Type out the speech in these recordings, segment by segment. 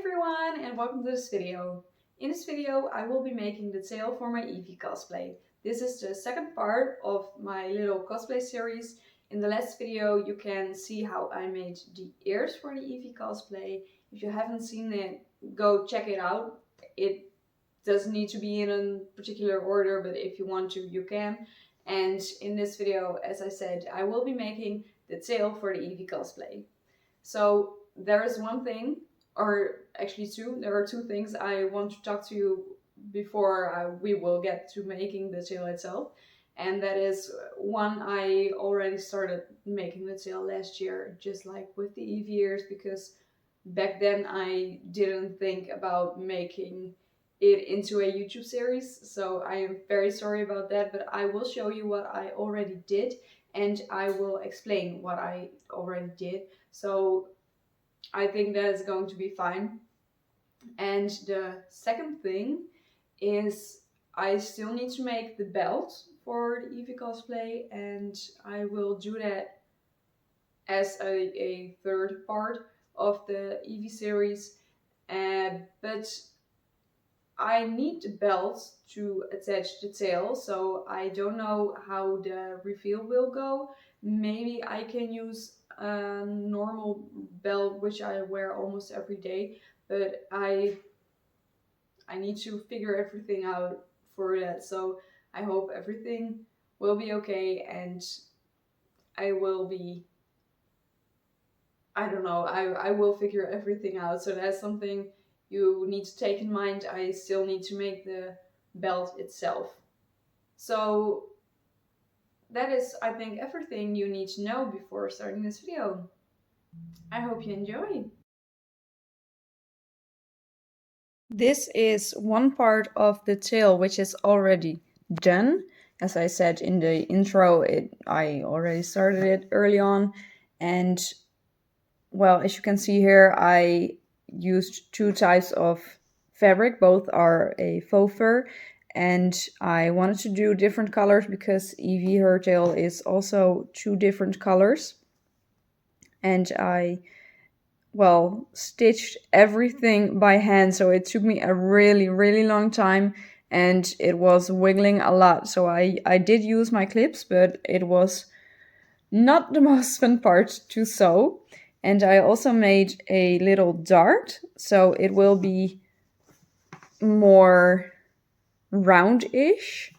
everyone and welcome to this video. In this video I will be making the tail for my Eevee cosplay. This is the second part of my little cosplay series. In the last video you can see how I made the ears for the Eevee cosplay. If you haven't seen it, go check it out. It doesn't need to be in a particular order, but if you want to, you can. And in this video, as I said, I will be making the tail for the Eevee cosplay. So there is one thing, or actually two, there are two things I want to talk to you before we will get to making the tail itself. And that is, one, I already started making the tail last year, just like with the Eevee ears, because back then I didn't think about making it into a YouTube series. So I am very sorry about that, but I will show you what I already did and I will explain what I already did. So I think that is going to be fine. And the second thing is I still need to make the belt for the Eevee cosplay, and I will do that as a third part of the Eevee series. But I need the belt to attach the tail, so I don't know how the reveal will go. Maybe I can use a normal belt, which I wear almost every day, but I need to figure everything out for that. So I hope everything will be okay, and I will be, I don't know, I will figure everything out. So that's something you need to take in mind. I still need to make the belt itself. So that is, I think, everything you need to know before starting this video. I hope you enjoy. This is one part of the tail which is already done. As I said in the intro, I already started it early on. And well, as you can see here, I used two types of fabric. Both are a faux fur. And I wanted to do different colors because Eevee, her tail, is also two different colors. And I stitched everything by hand, so it took me a really long time and it was wiggling a lot. So I did use my clips, but it was not the most fun part to sew. And I also made a little dart, so it will be more round-ish,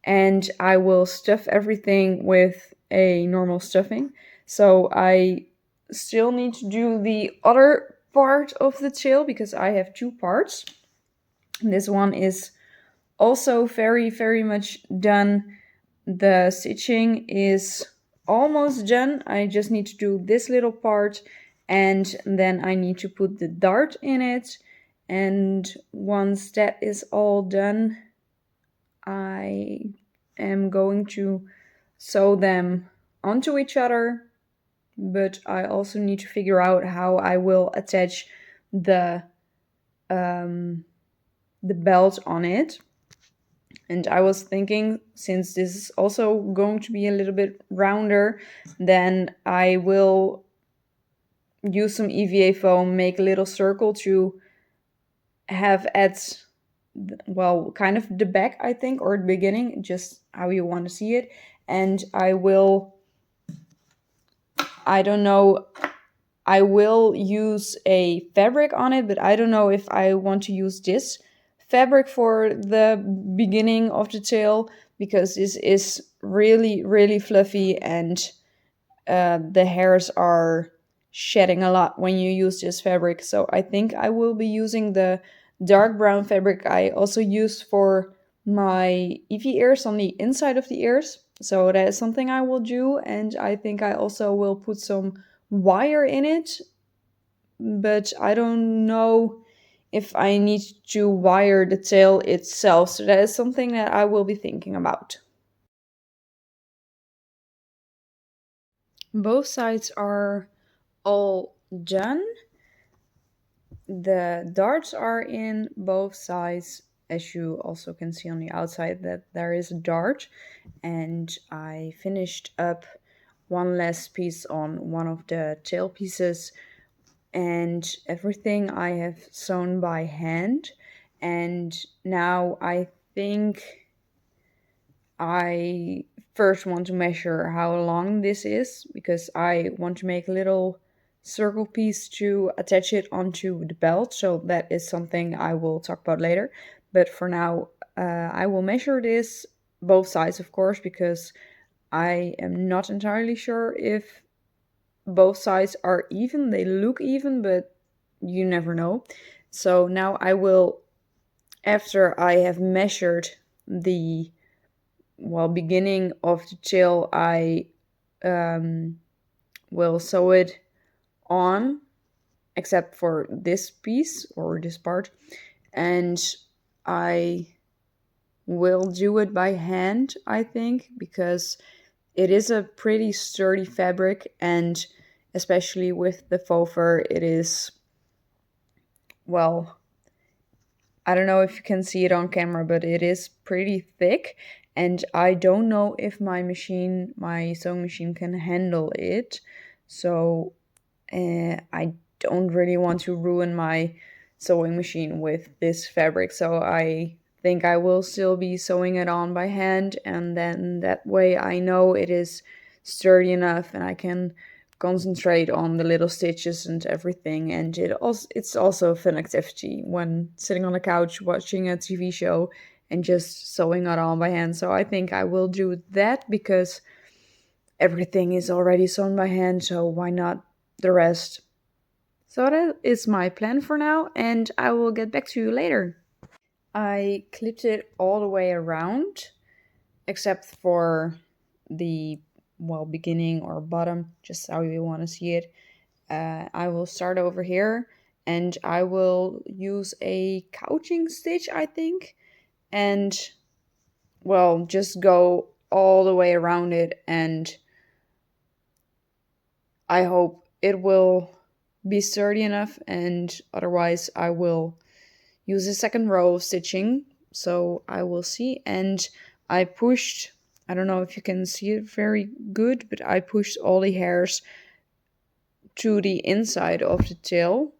and I will stuff everything with a normal stuffing. So I still need to do the other part of the tail because I have two parts. This one is also very much done. The stitching is almost done. I just need to do this little part and then I need to put the dart in it. And once that is all done, I am going to sew them onto each other. But I also need to figure out how I will attach the belt on it. And I was thinking, since this is also going to be a little bit rounder, then I will use some EVA foam, make a little circle to have at, well, kind of the back, I think, or the beginning, just how you want to see it. And I will, I don't know, I will use a fabric on it, but I don't know if I want to use this fabric for the beginning of the tail, because this is really fluffy and the hairs are shedding a lot when you use this fabric. So I think I will be using the dark brown fabric I also used for my Eevee ears on the inside of the ears. So that is something I will do, and I think I also will put some wire in it, but I don't know if I need to wire the tail itself. So that is something that I will be thinking about. Both sides are all done. The darts are in both sides. As you also can see on the outside that there is a dart, and I finished up one last piece on one of the tail pieces, and everything I have sewn by hand. And now I think I first want to measure how long this is, because I want to make a little circle piece to attach it onto the belt. So that is something I will talk about later. But for now, I will measure this both sides, of course, because I am not entirely sure if both sides are even. They look even, but you never know. So now I will, after I have measured the beginning of the tail, I will sew it on, except for this piece or this part, and I will do it by hand, I think, because it is a pretty sturdy fabric, and especially with the faux fur, it is, well, I don't know if you can see it on camera, but it is pretty thick, and I don't know if my sewing machine can handle it. So I don't really want to ruin my sewing machine with this fabric. So I think I will still be sewing it on by hand, and then that way I know it is sturdy enough and I can concentrate on the little stitches and everything. And it's also a fun activity when sitting on the couch watching a TV show and just sewing it on by hand. So I think I will do that, because everything is already sewn by hand, so why not the rest? So that is my plan for now, and I will get back to you later. I clipped it all the way around, except for the beginning or bottom, just how you want to see it. I will start over here, and I will use a couching stitch, I think, and just go all the way around it, and I hope it will be sturdy enough, and otherwise I will use a second row of stitching. So I will see. And I pushed, I don't know if you can see it very good, but I pushed all the hairs to the inside of the tail,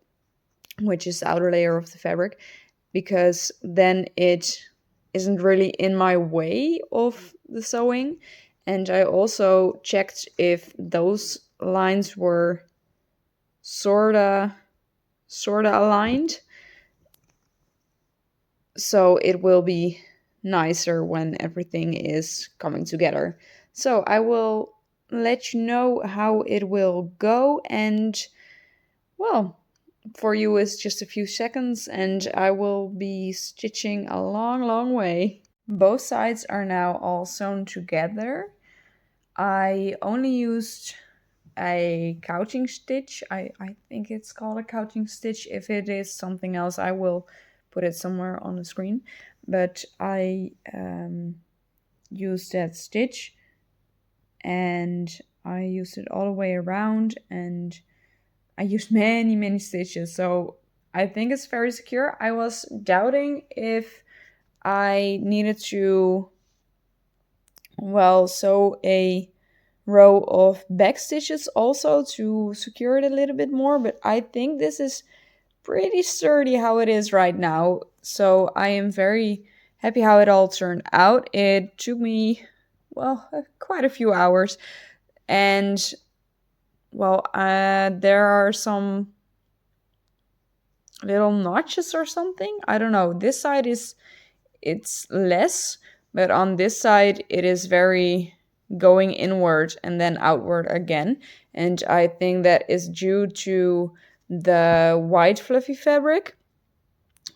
which is the outer layer of the fabric, because then it isn't really in my way of the sewing. And I also checked if those lines were sorta aligned, so it will be nicer when everything is coming together. So I will let you know how it will go, and for you it's just a few seconds, and I will be stitching a long way. Both sides are now all sewn together. I only used a couching stitch. I think it's called a couching stitch. If it is something else, I will put it somewhere on the screen. But I used that stitch, and I used it all the way around, and I used many stitches. So I think it's very secure. I was doubting if I needed to sew a row of back stitches also to secure it a little bit more, but I think this is pretty sturdy how it is right now. So I am very happy how it all turned out. It took me quite a few hours, and there are some little notches or something. I don't know. This side it's less, but on this side it is very going inward and then outward again. And I think that is due to the white fluffy fabric,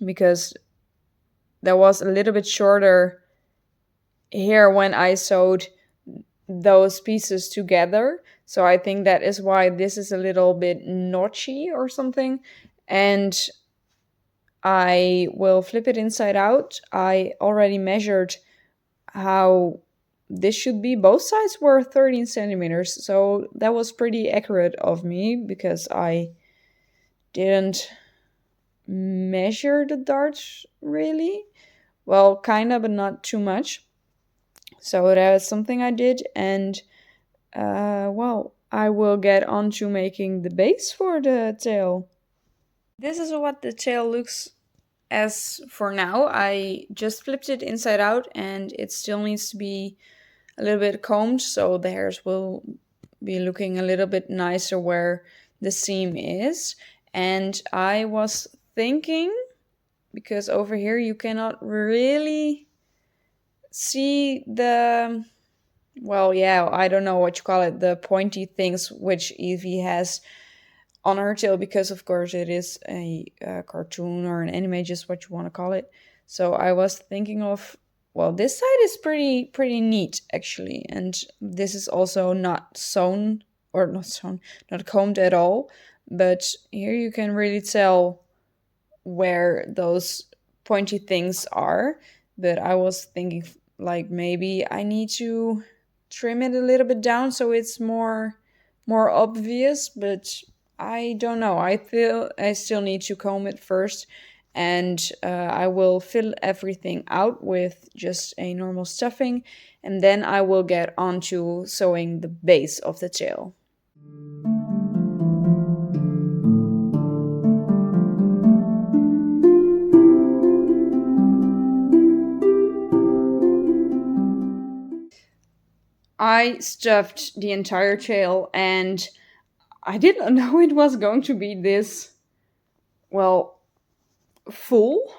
because there was a little bit shorter here when I sewed those pieces together. So I think that is why this is a little bit notchy or something. And I will flip it inside out. I already measured how this should be. Both sides were 13 centimeters, so that was pretty accurate of me, because I didn't measure the darts really. Well, kinda, but not too much. So that was something I did, and I will get on to making the base for the tail. This is what the tail looks as for now. I just flipped it inside out and it still needs to be a little bit combed, so the hairs will be looking a little bit nicer where the seam is. And I was thinking, because over here you cannot really see the, well, yeah, I don't know what you call it, the pointy things which Eevee has on her tail, because of course it is a cartoon or an anime, just what you want to call it. So I was thinking of, well, this side is pretty neat actually, and this is also not sewn, or not sewn, not combed at all, but here you can really tell where those pointy things are. But I was thinking, like, maybe I need to trim it a little bit down so it's more obvious, but I don't know. I feel I still need to comb it first, and I will fill everything out with just a normal stuffing, and then I will get onto sewing the base of the tail. I stuffed the entire tail, and I didn't know it was going to be this, well, full.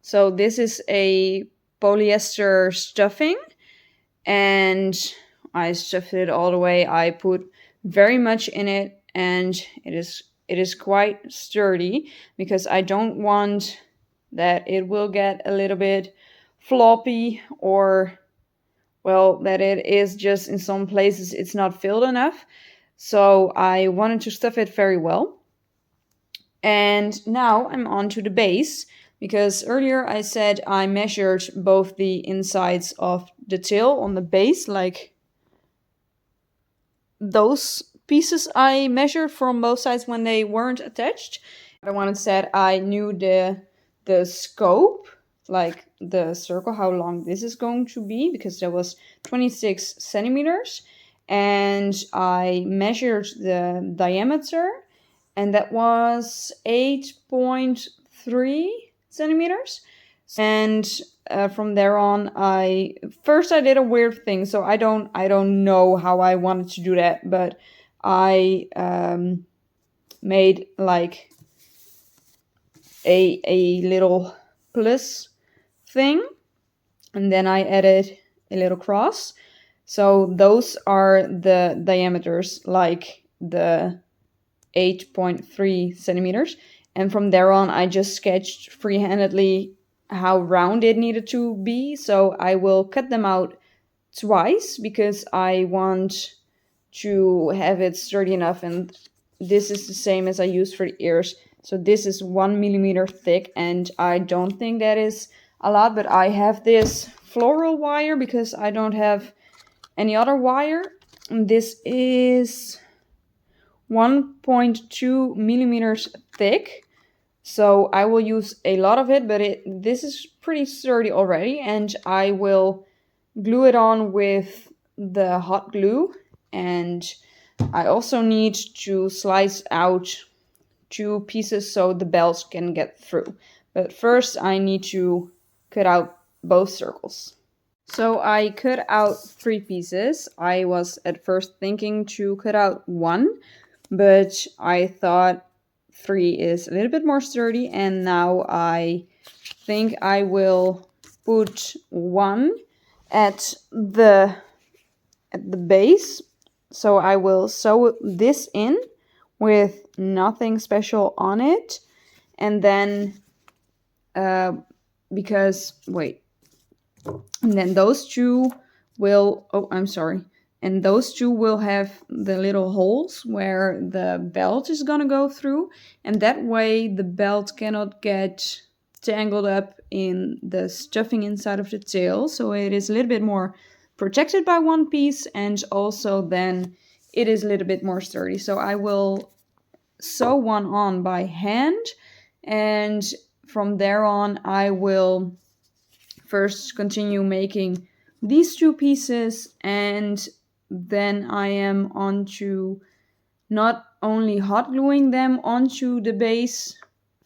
So this is a polyester stuffing, and I stuffed it all the way. I put very much in it, and it is quite sturdy, because I don't want that it will get a little bit floppy, or, well, that it is just in some places it's not filled enough. So I wanted to stuff it very well. And now I'm on to the base, because earlier I said I measured both the insides of the tail on the base, like those pieces I measured from both sides when they weren't attached. I wanted said I knew the scope, like the circle, how long this is going to be, because there was 26 centimeters, and I measured the diameter, and that was 8.3 centimeters. And from there on, I did a weird thing. So I don't know how I wanted to do that, but I made like a little plus thing, and then I added a little cross. So those are the diameters, like the 8.3 centimeters. And from there on, I just sketched freehandedly how round it needed to be. So I will cut them out twice, because I want to have it sturdy enough. And this is the same as I used for the ears. So this is 1 millimeter thick, and I don't think that is a lot, but I have this floral wire because I don't have any other wire. And this is 1.2 millimeters thick, so I will use a lot of it, but this is pretty sturdy already, and I will glue it on with the hot glue. And I also need to slice out 2 pieces so the belts can get through. But first I need to cut out both circles. So I cut out 3 pieces. I was at first thinking to cut out 1, but I thought 3 is a little bit more sturdy, and now I think I will put 1 at the base. So I will sew this in with nothing special on it, and then and then those 2 will, and those 2 will have the little holes where the belt is gonna go through, and that way the belt cannot get tangled up in the stuffing inside of the tail, so it is a little bit more protected by one piece, and also then it is a little bit more sturdy. So I will sew one on by hand, and from there on I will first continue making these 2 pieces, and then I am on to not only hot gluing them onto the base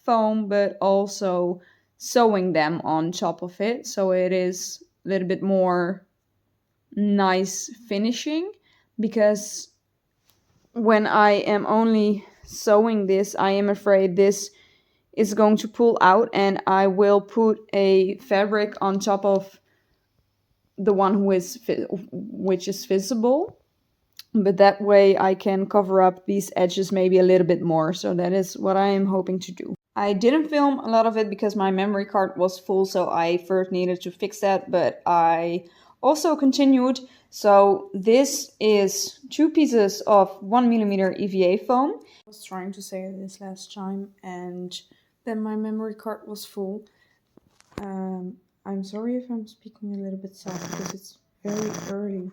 foam, but also sewing them on top of it, so it is a little bit more nice finishing. Because when I am only sewing this, I am afraid this is going to pull out, and I will put a fabric on top of the one which is visible, but that way I can cover up these edges maybe a little bit more. So that is what I am hoping to do. I didn't film a lot of it because my memory card was full, so I first needed to fix that, but I also continued. So this is 2 pieces of 1mm EVA foam. I was trying to say this last time and then my memory card was full. I'm sorry if I'm speaking a little bit soft because it's very early.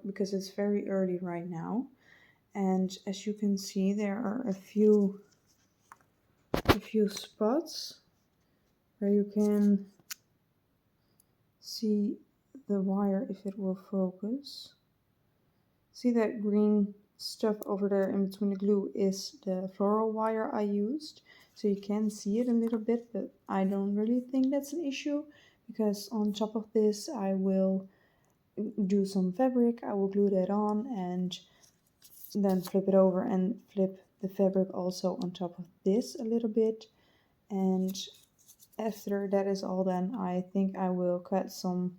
Because it's very early right now, and as you can see, there are a few spots where you can see the wire if it will focus. See that green stuff over there in between the glue is the floral wire I used, so you can see it a little bit, but I don't really think that's an issue because on top of this I will do some fabric. I will glue that on and then flip it over and flip the fabric also on top of this a little bit. And after that is all done, I think I will cut some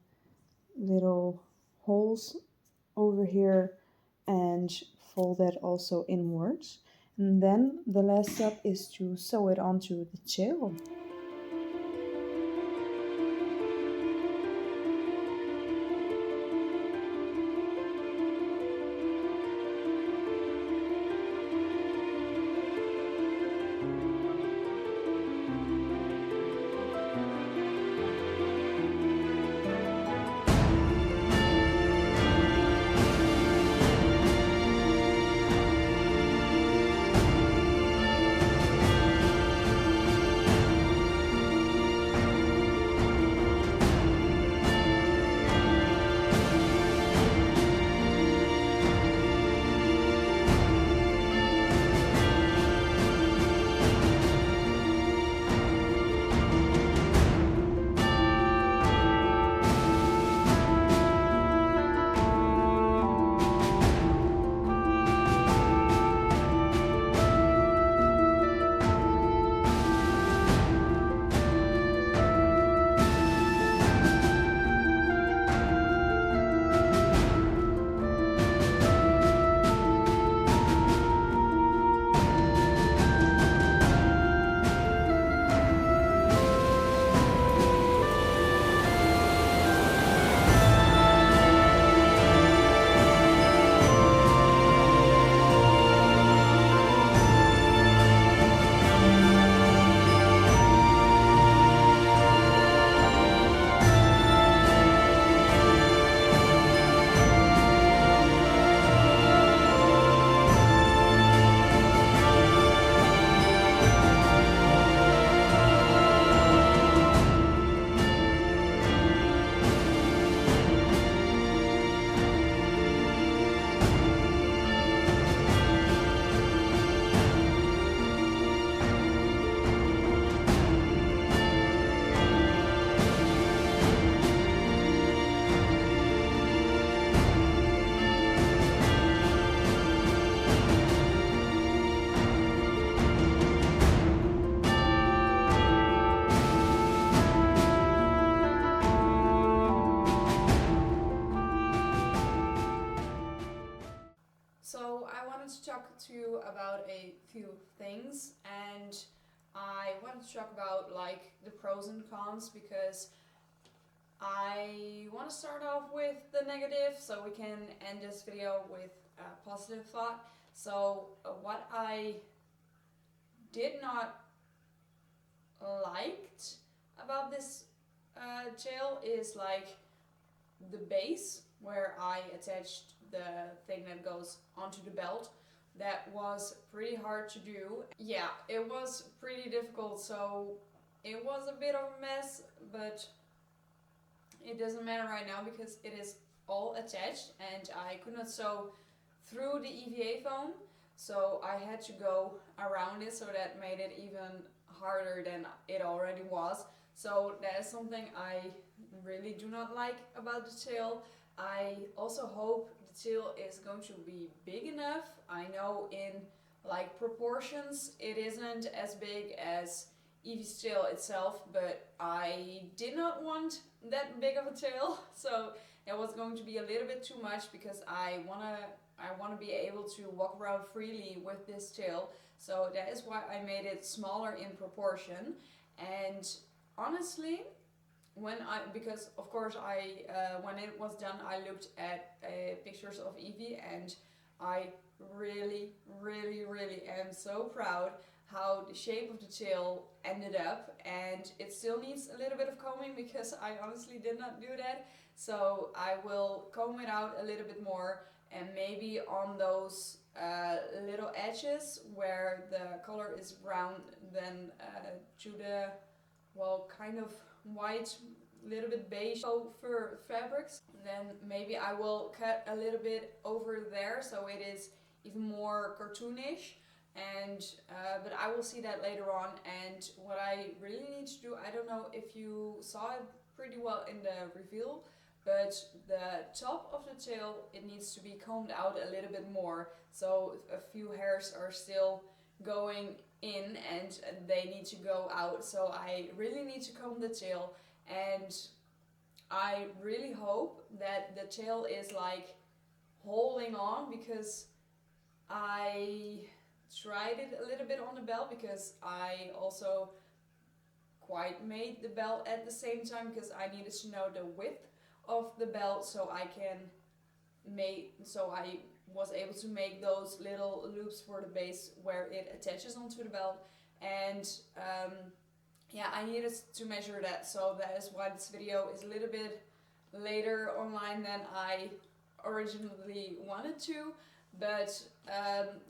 little holes over here and fold that also inwards. And then the last step is to sew it onto the tail. So I wanted to talk to you about a few things, and I wanted to talk about like the pros and cons, because I want to start off with the negative so we can end this video with a positive thought. So what I did not liked about this gel is like the base where I attached the thing that goes onto the belt. That was pretty hard to do. Yeah, it was pretty difficult, so it was a bit of a mess, but it doesn't matter right now because it is all attached and I could not sew through the EVA foam. so I had to go around it, so that made it even harder than it already was. So that is something I really do not like about the tail. I also hope the tail is going to be big enough. I know in like proportions it isn't as big as Eevee's tail itself, but I did not want that big of a tail, so it was going to be a little bit too much because I wanna be able to walk around freely with this tail. So that is why I made it smaller in proportion. And honestly, because of course when it was done, I looked at pictures of Eevee, and I really, really, really am so proud how the shape of the tail ended up. And it still needs a little bit of combing because I honestly did not do that. So I will comb it out a little bit more, and maybe on those little edges where the color is brown, then to the, well, kind of white, little bit beige fur fabrics, then maybe I will cut a little bit over there so it is even more cartoonish. And but I will see that later on. And what I really need to do, I don't know if you saw it pretty well in the reveal, but the top of the tail, it needs to be combed out a little bit more, so a few hairs are still going in and they need to go out. So I really need to comb the tail, and I really hope that the tail is like holding on, because I tried it a little bit on the belt, because I also quite made the belt at the same time, because I needed to know the width of the belt so I was able to make those little loops for the base where it attaches onto the belt. And yeah, I needed to measure that, so that is why this video is a little bit later online than I originally wanted to. But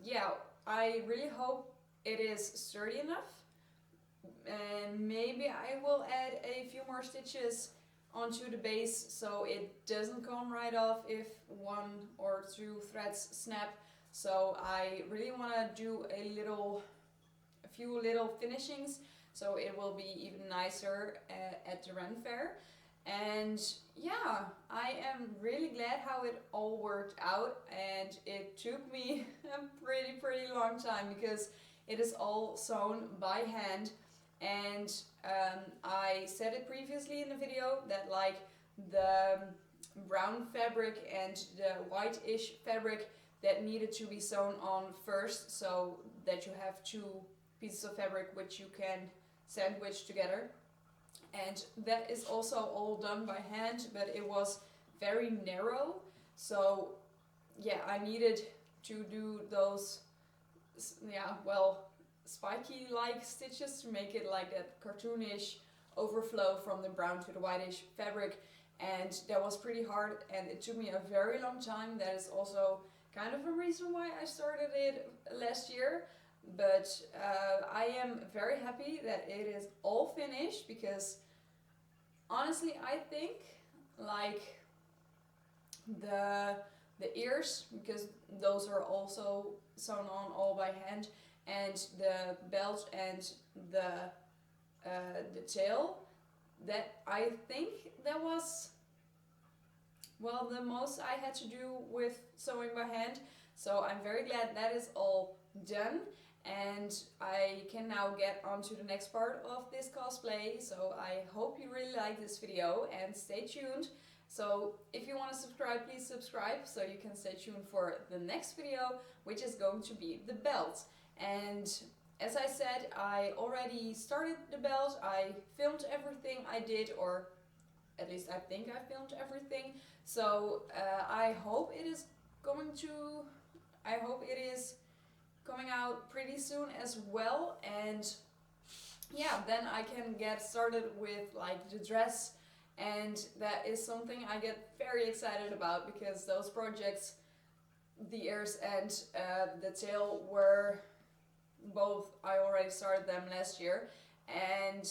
yeah, I really hope it is sturdy enough, and maybe I will add a few more stitches onto the base so it doesn't come right off if one or two threads snap. So I really want to do a few little finishings so it will be even nicer at the ren-fair. And yeah, I am really glad how it all worked out, and it took me a pretty long time because it is all sewn by hand. And I said it previously in the video that like the brown fabric and the white-ish fabric that needed to be sewn on first, so that you have two pieces of fabric which you can sandwich together. And that is also all done by hand, but it was very narrow, so yeah, I needed to do those, yeah, well, spiky like stitches to make it like that cartoonish overflow from the brown to the whitish fabric. And that was pretty hard, and it took me a very long time. That is also kind of a reason why I started it last year. But I am very happy that it is all finished, because honestly I think like the ears, because those are also sewn on all by hand, and the belt and the tail, that I think that was, well, the most I had to do with sewing by hand. So I'm very glad that is all done, and I can now get on to the next part of this cosplay. So I hope you really like this video, and stay tuned. So if you want to subscribe, please subscribe so you can stay tuned for the next video, which is going to be the belt. And as I said, I already started the belt. I filmed everything I did, or at least I think I filmed everything. So I hope it is coming out pretty soon as well. And yeah, then I can get started with like the dress, and that is something I get very excited about, because those projects, the ears and the tail, were both, I already started them last year, and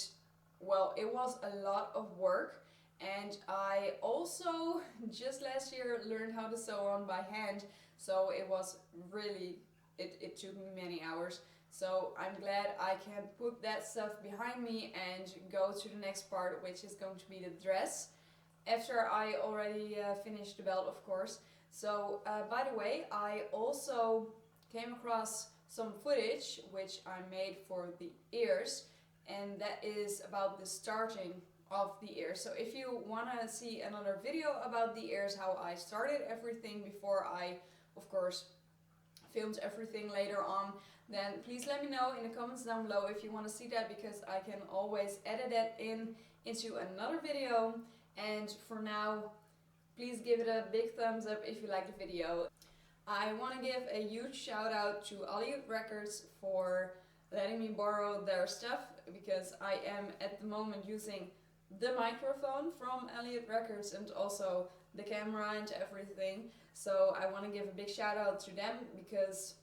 well, it was a lot of work. And I also just last year learned how to sew on by hand, so it was really it took me many hours. So I'm glad I can put that stuff behind me and go to the next part, which is going to be the dress. After I already finished the belt, of course. So by the way, I also came across some footage which I made for the ears, and that is about the starting of the ears. So if you want to see another video about the ears, how I started everything before I, of course, filmed everything later on, then please let me know in the comments down below if you want to see that, because I can always edit that into another video. And for now, please give it a big thumbs up if you like the video. I want to give a huge shout out to Aliud Records for letting me borrow their stuff, because I am at the moment using the microphone from Aliud Records and also the camera and everything. So I want to give a big shout out to them, because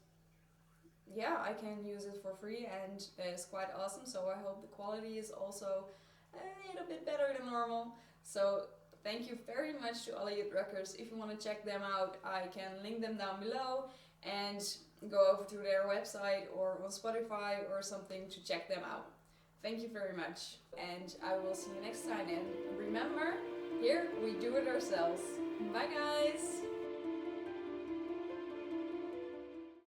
yeah, I can use it for free and it's quite awesome. So I hope the quality is also a little bit better than normal. So thank you very much to Aliud Records. If you want to check them out, I can link them down below, and go over to their website or on Spotify or something to check them out. Thank you very much, and I will see you next time. And remember, here we do it ourselves. Bye guys!